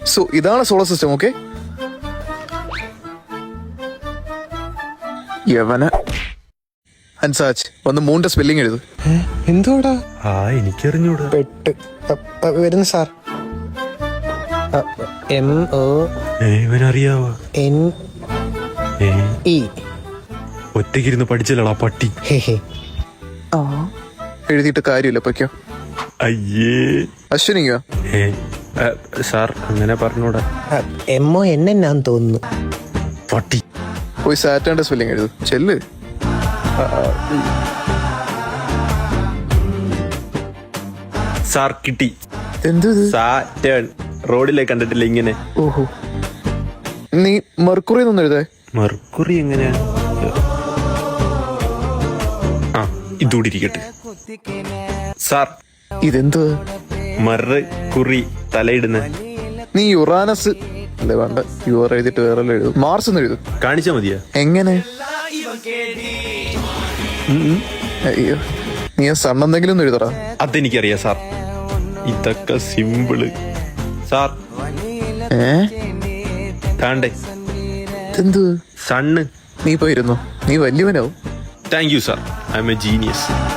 So ഇതാണ് solar system. Okay, യവന ഹൻസാജ് വന്ന് മൂണിന്റെ സ്പെല്ലിംഗ് എഴുതു. എന്തോടാ? എനിക്കറിഞ്ഞൂടാ. പെട്ട് വരുന്നു സാർ. ഇവനറിയാവോ? NE. ഒറ്റയ്ക്കിരുന്ന് പഠിച്ചല്ലടാ പട്ടി. എഴുതിയിട്ട് കാര്യമില്ല, പൊയ്ക്കോ. അയ്യേ അശ്വിനിക്കോ? സാർ അങ്ങനെ പറഞ്ഞൂടാ. MON എന്നാന്ന് തോന്നുന്നു. പട്ടി. പോയി സാറ്റാന്റെ സ്പെല്ലിംഗ് എഴുതു. ചെല്ല്. സാർ കിട്ടി. എന്ത്? സാറ്റേൺ. റോഡിലെ കണ്ടിട്ടില്ല ഇങ്ങനെ. ഓഹോ, നീ മെർക്കുറി എന്നൊന്നും എഴുതേ. മെർക്കുറി എങ്ങനെയാണ്? ആ, ഇതൂടി ഇരിക്കട്ടെ. സാർ ഇതെന്ത്? മറുകുറി തലയിടുന്ന. നീ യുറാനസ് അല്ലേ? വേണ്ട, യുവർ എഴുതിട്ട് വേറെ എഴുതും. മാർസ് എന്ന് എഴുതും. കാണിച്ചാ മതിയാ? എങ്ങനെ? അയ്യോ, നീ സൺ എന്തെങ്കിലും ഒന്ന് എഴുതറാ. അതെനിക്കറിയാം സാർ. ഇതൊക്കെ സിമ്പിള് സാർ. താണ്ടേ എന്ത്? സണ്ണ്. നീ പോയിരുന്നോ? നീ വലിയവനാവും. Thank you sir. I am a genius.